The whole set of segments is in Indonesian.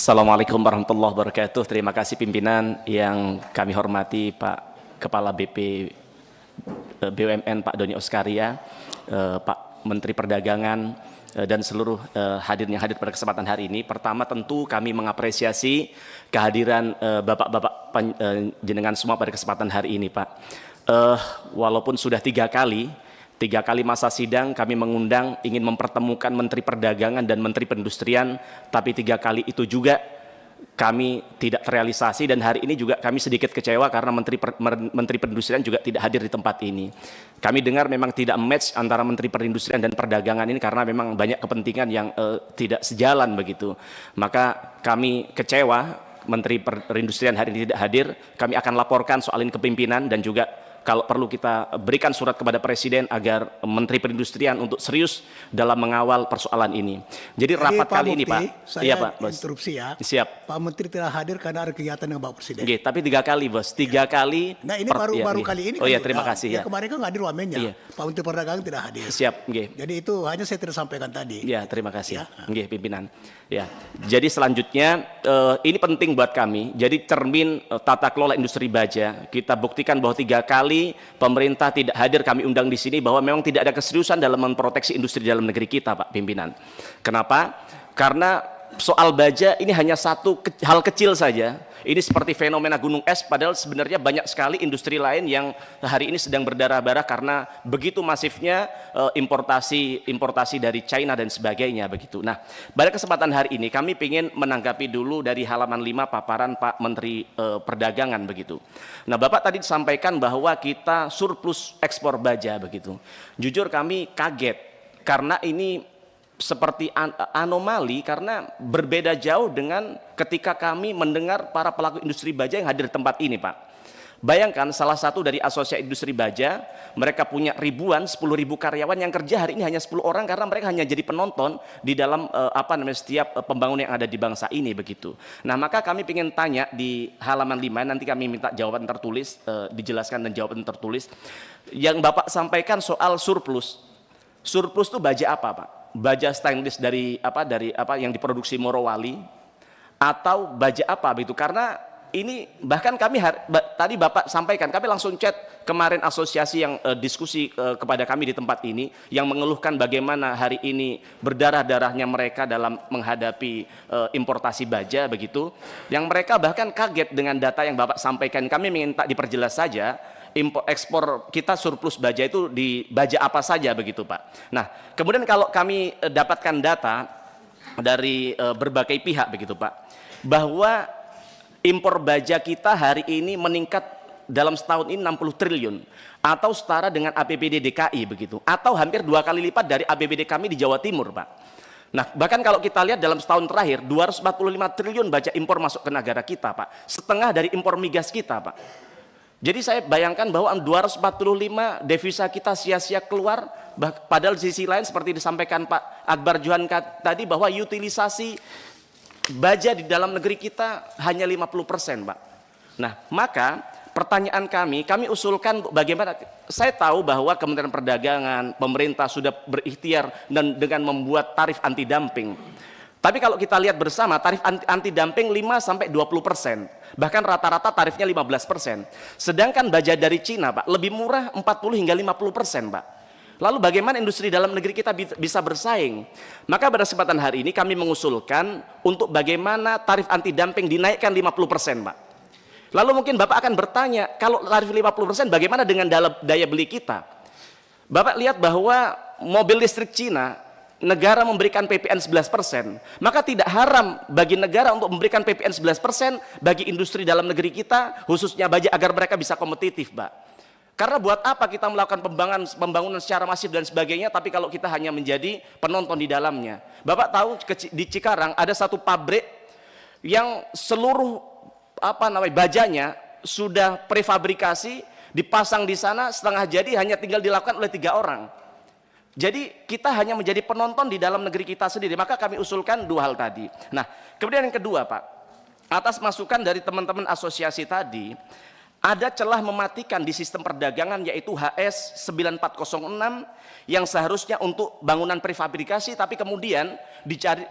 Assalamualaikum warahmatullahi wabarakatuh. Terima kasih pimpinan yang kami hormati Pak Kepala BUMN Pak Doni Oskaria, Pak Menteri Perdagangan, dan seluruh hadirin yang hadir pada kesempatan hari ini. Pertama tentu kami mengapresiasi kehadiran Bapak-Bapak jenengan semua pada kesempatan hari ini Pak. Walaupun sudah tiga kali masa sidang kami mengundang ingin mempertemukan Menteri Perdagangan dan Menteri Perindustrian, tapi 3 kali itu juga kami tidak terrealisasi, dan hari ini juga kami sedikit kecewa karena Menteri Perindustrian juga tidak hadir di tempat ini. Kami dengar memang tidak match antara Menteri Perindustrian dan Perdagangan ini karena memang banyak kepentingan yang tidak sejalan begitu. Maka kami kecewa Menteri Perindustrian hari ini tidak hadir. Kami akan laporkan soal ini ke pimpinan, dan juga kalau perlu kita berikan surat kepada Presiden agar Menteri Perindustrian untuk serius dalam mengawal persoalan ini. Jadi rapat Pak kali Mufti, ini Pak. Saya Iya Pak, Bos. interupsi ya. Siap. Pak Menteri tidak hadir karena ada kegiatan dengan Bapak Presiden. Oke, tapi 3 kali Bos, 3 kali. Nah ini baru iya. kali ini. Oh iya, terima kasih ya. Kemarin kan nggak hadir wamennya. Iya. Pak Menteri Perdagangan tidak hadir. Siap, oke. Jadi itu hanya saya tidak sampaikan tadi. Ya, terima kasih. Ya. Oke, pimpinan. Ya. Jadi selanjutnya ini penting buat kami. Jadi cermin tata kelola industri baja. Kita buktikan bahwa 3 kali pemerintah tidak hadir, kami undang di sini, bahwa memang tidak ada keseriusan dalam memproteksi industri dalam negeri kita, Pak pimpinan. Kenapa? Karena soal baja ini hanya satu hal kecil saja. Ini seperti fenomena gunung es, padahal sebenarnya banyak sekali industri lain yang hari ini sedang berdarah-darah karena begitu masifnya importasi dari China dan sebagainya begitu. Nah, pada kesempatan hari ini kami ingin menanggapi dulu dari halaman 5 paparan Pak Menteri Perdagangan begitu. Nah, Bapak tadi sampaikan bahwa kita surplus ekspor baja begitu. Jujur kami kaget karena ini seperti anomali, karena berbeda jauh dengan ketika kami mendengar para pelaku industri baja yang hadir di tempat ini Pak. Bayangkan salah satu dari asosiasi industri baja, mereka punya ribuan, 10.000 karyawan yang kerja hari ini hanya 10 orang karena mereka hanya jadi penonton di dalam setiap pembangunan yang ada di bangsa ini begitu. Nah, maka kami ingin tanya di halaman 5, nanti kami minta jawaban tertulis, dijelaskan dan jawaban tertulis. Yang Bapak sampaikan soal surplus. Surplus itu baja apa Pak? Baja stainless dari yang diproduksi Morowali, atau baja apa begitu? Karena ini bahkan kami tadi Bapak sampaikan, kami langsung chat kemarin asosiasi yang diskusi kepada kami di tempat ini, yang mengeluhkan bagaimana hari ini berdarah-darahnya mereka dalam menghadapi importasi baja begitu, yang mereka bahkan kaget dengan data yang Bapak sampaikan. Kami minta diperjelas saja ekspor kita surplus baja itu di baja apa saja begitu Pak. Nah, kemudian kalau kami dapatkan data dari berbagai pihak begitu Pak, bahwa impor baja kita hari ini meningkat dalam setahun ini 60 triliun atau setara dengan APBD DKI begitu, atau hampir 2 kali lipat dari APBD kami di Jawa Timur Pak. Nah, bahkan kalau kita lihat dalam setahun terakhir 245 triliun baja impor masuk ke negara kita Pak, setengah dari impor migas kita Pak. Jadi saya bayangkan bahwa 245 devisa kita sia-sia keluar, padahal di sisi lain seperti disampaikan Pak Akbar Johan tadi, bahwa utilisasi baja di dalam negeri kita hanya 50% Pak. Nah, maka pertanyaan kami usulkan bagaimana, saya tahu bahwa Kementerian Perdagangan, pemerintah sudah berikhtiar dan dengan membuat tarif anti dumping. Tapi kalau kita lihat bersama, tarif anti dumping 5-20%, bahkan rata-rata tarifnya 15%. Sedangkan baja dari Cina Pak lebih murah 40 hingga 50% Pak. Lalu bagaimana industri dalam negeri kita bisa bersaing? Maka pada kesempatan hari ini kami mengusulkan untuk bagaimana tarif anti dumping dinaikkan 50% Pak. Lalu mungkin Bapak akan bertanya, kalau tarif 50% bagaimana dengan daya beli kita? Bapak lihat bahwa mobil listrik Cina, negara memberikan PPN 11%, maka tidak haram bagi negara untuk memberikan PPN 11% bagi industri dalam negeri kita, khususnya baja, agar mereka bisa kompetitif Pak. Karena buat apa kita melakukan pembangunan secara masif dan sebagainya, tapi kalau kita hanya menjadi penonton di dalamnya. Bapak tahu di Cikarang ada satu pabrik yang seluruh bajanya sudah prefabrikasi, dipasang di sana, setengah jadi, hanya tinggal dilakukan oleh 3 orang. Jadi kita hanya menjadi penonton di dalam negeri kita sendiri. Maka kami usulkan 2 hal tadi. Nah, kemudian yang kedua Pak, atas masukan dari teman-teman asosiasi tadi, ada celah mematikan di sistem perdagangan, yaitu HS 9406 yang seharusnya untuk bangunan prefabrikasi, tapi kemudian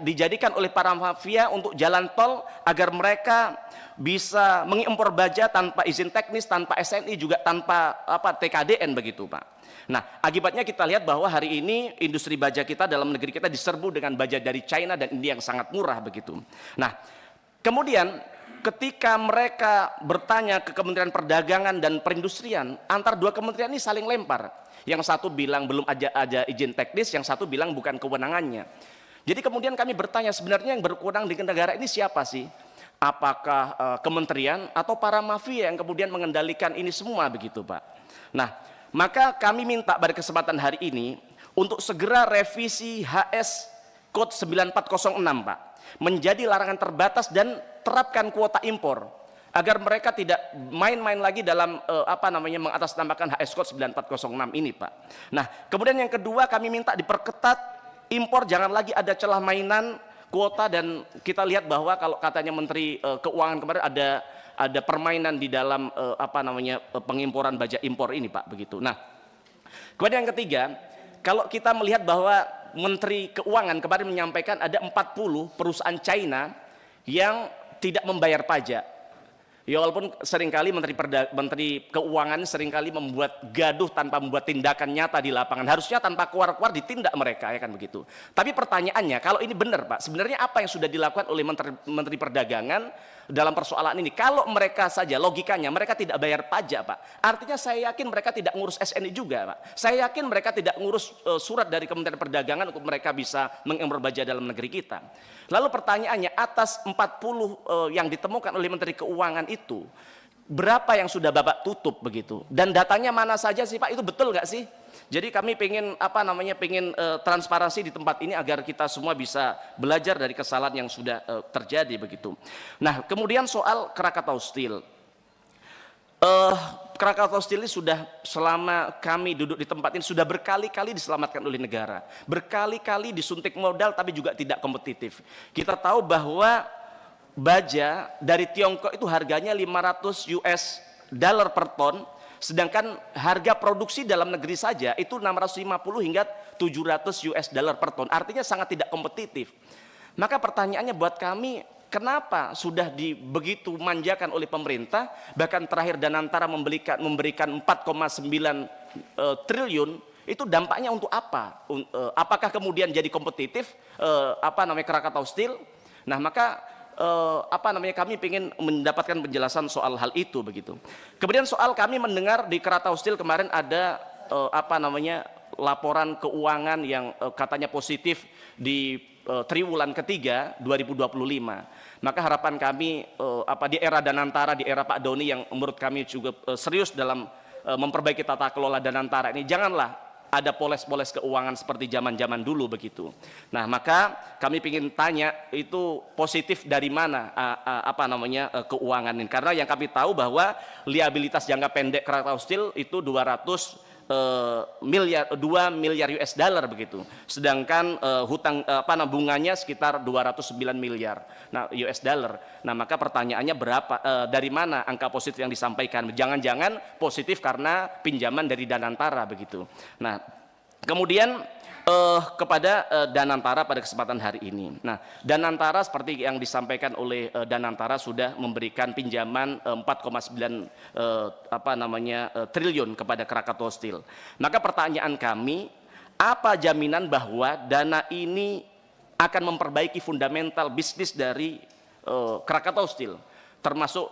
dijadikan oleh para mafia untuk jalan tol agar mereka bisa mengimpor baja tanpa izin teknis, tanpa SNI, juga tanpa TKDN begitu, Pak. Nah, akibatnya kita lihat bahwa hari ini industri baja kita dalam negeri kita diserbu dengan baja dari China dan India yang sangat murah begitu. Nah, kemudian ketika mereka bertanya ke Kementerian Perdagangan dan Perindustrian, antar dua kementerian ini saling lempar. Yang satu bilang belum ada izin teknis, yang satu bilang bukan kewenangannya. Jadi kemudian kami bertanya, sebenarnya yang berwenang di negara ini siapa sih? Apakah kementerian atau para mafia yang kemudian mengendalikan ini semua begitu, Pak? Nah, maka kami minta pada kesempatan hari ini untuk segera revisi HS Code 9406, Pak, menjadi larangan terbatas dan terapkan kuota impor agar mereka tidak main-main lagi dalam mengatasnamakan HS Code 9406 ini, Pak. Nah, kemudian yang kedua kami minta diperketat impor, jangan lagi ada celah mainan kuota, dan kita lihat bahwa kalau katanya Menteri Keuangan kemarin ada permainan di dalam pengimporan baja impor ini, Pak, begitu. Nah, kemudian yang ketiga, kalau kita melihat bahwa Menteri Keuangan kemarin menyampaikan ada 40 perusahaan China yang tidak membayar pajak. Ya, walaupun seringkali Menteri Keuangan seringkali membuat gaduh tanpa membuat tindakan nyata di lapangan. Harusnya tanpa keluar-keluar ditindak mereka, ya kan begitu. Tapi pertanyaannya, kalau ini benar, Pak, sebenarnya apa yang sudah dilakukan oleh Menteri Perdagangan dalam persoalan ini? Kalau mereka saja logikanya mereka tidak bayar pajak, Pak, artinya saya yakin mereka tidak ngurus SNI juga, Pak. Saya yakin mereka tidak ngurus surat dari Kementerian Perdagangan untuk mereka bisa mengimpor baja dalam negeri kita. Lalu pertanyaannya, atas 40 yang ditemukan oleh Menteri Keuangan itu, berapa yang sudah Bapak tutup begitu? Dan datanya mana saja sih, Pak? Itu betul nggak sih? Jadi kami pengen transparansi di tempat ini agar kita semua bisa belajar dari kesalahan yang sudah terjadi begitu. Nah, kemudian soal Krakatau Steel. Krakatau Steel ini sudah, selama kami duduk di tempat ini, sudah berkali-kali diselamatkan oleh negara, berkali-kali disuntik modal tapi juga tidak kompetitif. Kita tahu bahwa baja dari Tiongkok itu harganya 500 US dollar per ton, sedangkan harga produksi dalam negeri saja itu 650 hingga 700 US dollar per ton, artinya sangat tidak kompetitif. Maka pertanyaannya buat kami, kenapa sudah begitu manjakan oleh pemerintah, bahkan terakhir Danantara memberikan 4,9 triliun, itu dampaknya untuk apa? Apakah kemudian jadi kompetitif Krakatau Steel? Nah, maka kami ingin mendapatkan penjelasan soal hal itu begitu. Kemudian soal kami mendengar di Krakatau Steel kemarin ada laporan keuangan yang katanya positif di triwulan ketiga 2025. Maka harapan kami di era Danantara, di era Pak Doni yang menurut kami juga serius dalam memperbaiki tata kelola Danantara ini, janganlah ada poles-poles keuangan seperti zaman-zaman dulu begitu. Nah, maka kami ingin tanya, itu positif dari mana keuangan ini? Karena yang kami tahu bahwa liabilitas jangka pendek Krakatau Steel itu 2 miliar US dollar begitu. Sedangkan hutang bunganya sekitar 209 miliar US dollar. Nah, maka pertanyaannya berapa, dari mana angka positif yang disampaikan? Jangan-jangan positif karena pinjaman dari Danantara begitu. Nah, kemudian kepada Danantara pada kesempatan hari ini. Nah, Danantara seperti yang disampaikan oleh Danantara sudah memberikan pinjaman 4,9 triliun kepada Krakatau Steel. Maka pertanyaan kami, apa jaminan bahwa dana ini akan memperbaiki fundamental bisnis dari Krakatau Steel? Termasuk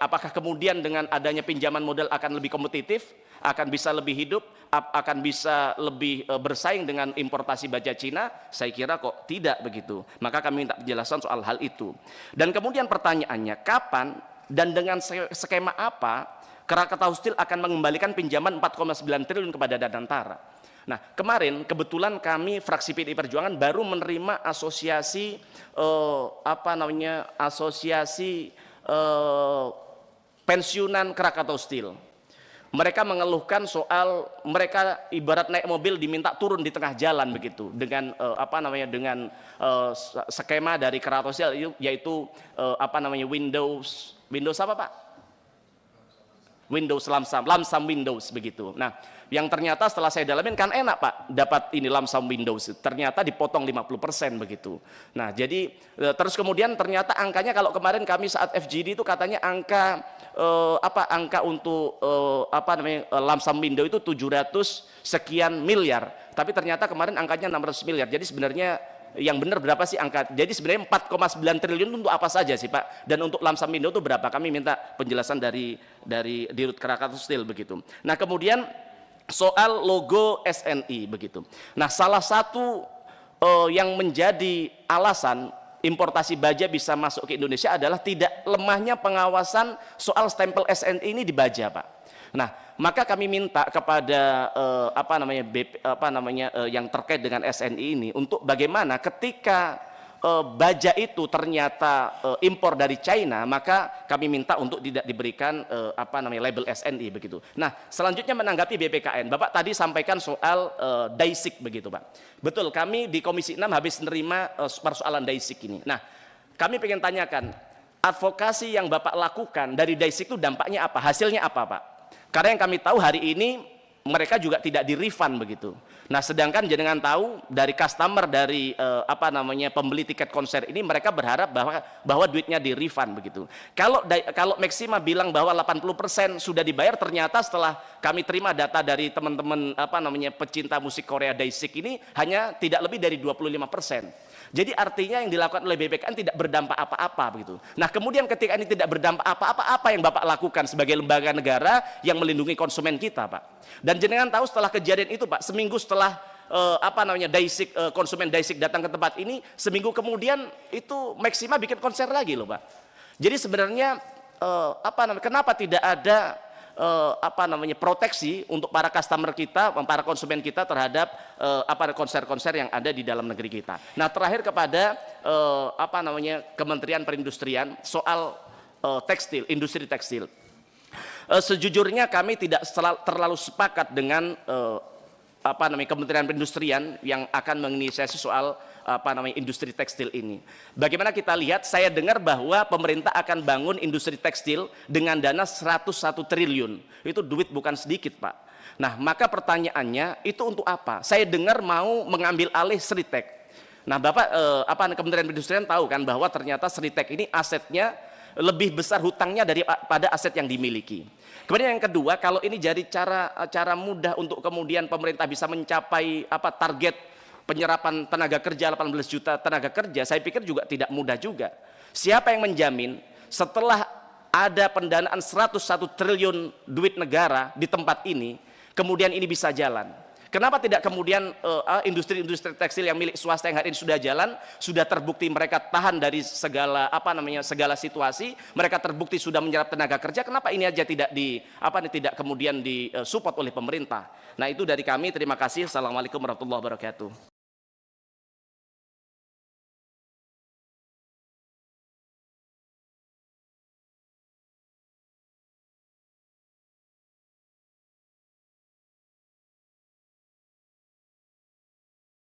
apakah kemudian dengan adanya pinjaman modal akan lebih kompetitif, akan bisa lebih hidup, akan bisa lebih bersaing dengan importasi baja Cina? Saya kira kok tidak begitu. Maka kami minta penjelasan soal hal itu. Dan kemudian pertanyaannya, kapan dan dengan skema apa Krakatau Steel akan mengembalikan pinjaman 4,9 triliun kepada Danantara? Nah, kemarin kebetulan kami fraksi PDI Perjuangan baru menerima asosiasi pensiunan Krakatau Steel. Mereka mengeluhkan soal mereka ibarat naik mobil diminta turun di tengah jalan begitu, dengan skema dari Krakatau Steel yaitu Windows apa, Pak? Windows lump sum Windows begitu. Nah, yang ternyata setelah saya dalamin kan enak Pak, dapat ini lump sum Windows. Ternyata dipotong 50% begitu. Nah, jadi terus kemudian ternyata angkanya kalau kemarin kami saat FGD itu katanya angka angka untuk lump sum Windows itu 700 sekian miliar. Tapi ternyata kemarin angkanya 600 miliar. Jadi sebenarnya yang benar berapa sih angka? Jadi sebenarnya 4,9 triliun untuk apa saja sih Pak? Dan untuk lump sum Windows itu berapa? Kami minta penjelasan dari Dirut Krakatau Steel begitu. Nah, kemudian soal logo SNI begitu. Nah, salah satu yang menjadi alasan importasi baja bisa masuk ke Indonesia adalah tidak lemahnya pengawasan soal stempel SNI ini di baja, Pak. Nah, maka kami minta kepada yang terkait dengan SNI ini untuk bagaimana ketika baja itu ternyata impor dari China, maka kami minta untuk tidak diberikan label SNI begitu. Nah, selanjutnya menanggapi BPKN, Bapak tadi sampaikan soal Daisik begitu Pak. Betul, kami di Komisi 6 habis menerima persoalan Daisik ini. Nah, kami ingin tanyakan, advokasi yang Bapak lakukan dari Daisik itu dampaknya apa? Hasilnya apa Pak? Karena yang kami tahu hari ini mereka juga tidak di-refund begitu. Nah, sedangkan jenengan tahu dari customer dari pembeli tiket konser ini mereka berharap bahwa duitnya di-refund begitu. Kalau Maxima bilang bahwa 80% sudah dibayar, ternyata setelah kami terima data dari teman-teman pecinta musik Korea Daisik ini hanya tidak lebih dari 25%. Jadi artinya yang dilakukan oleh BPKN tidak berdampak apa-apa begitu. Nah, kemudian ketika ini tidak berdampak apa-apa, apa yang Bapak lakukan sebagai lembaga negara yang melindungi konsumen kita, Pak? Dan jenengan tahu setelah kejadian itu, Pak, seminggu setelah Daisik, konsumen Daisik datang ke tempat ini, seminggu kemudian itu Maxima bikin konser lagi loh, Pak. Jadi sebenarnya kenapa tidak ada proteksi untuk para customer kita, para konsumen kita terhadap konser-konser yang ada di dalam negeri kita. Nah, terakhir kepada Kementerian Perindustrian soal tekstil, industri tekstil. Sejujurnya kami tidak terlalu sepakat dengan Kementerian Perindustrian yang akan menginisiasi soal industri tekstil ini. Bagaimana kita lihat, saya dengar bahwa pemerintah akan bangun industri tekstil dengan dana 101 triliun. Itu duit bukan sedikit, Pak. Nah, maka pertanyaannya itu untuk apa? Saya dengar mau mengambil alih Sritek. Nah, Bapak Kementerian Perindustrian tahu kan bahwa ternyata Sritek ini asetnya lebih besar hutangnya daripada aset yang dimiliki. Kemudian yang kedua, kalau ini jadi cara mudah untuk kemudian pemerintah bisa mencapai target penyerapan tenaga kerja 18 juta tenaga kerja, saya pikir juga tidak mudah juga. Siapa yang menjamin setelah ada pendanaan 101 triliun duit negara di tempat ini, kemudian ini bisa jalan? Kenapa tidak kemudian industri-industri tekstil yang milik swasta yang hari ini sudah jalan, sudah terbukti mereka tahan dari segala segala situasi, mereka terbukti sudah menyerap tenaga kerja, kenapa ini aja tidak tidak kemudian disupport oleh pemerintah? Nah, itu dari kami, terima kasih. Assalamualaikum warahmatullahi wabarakatuh.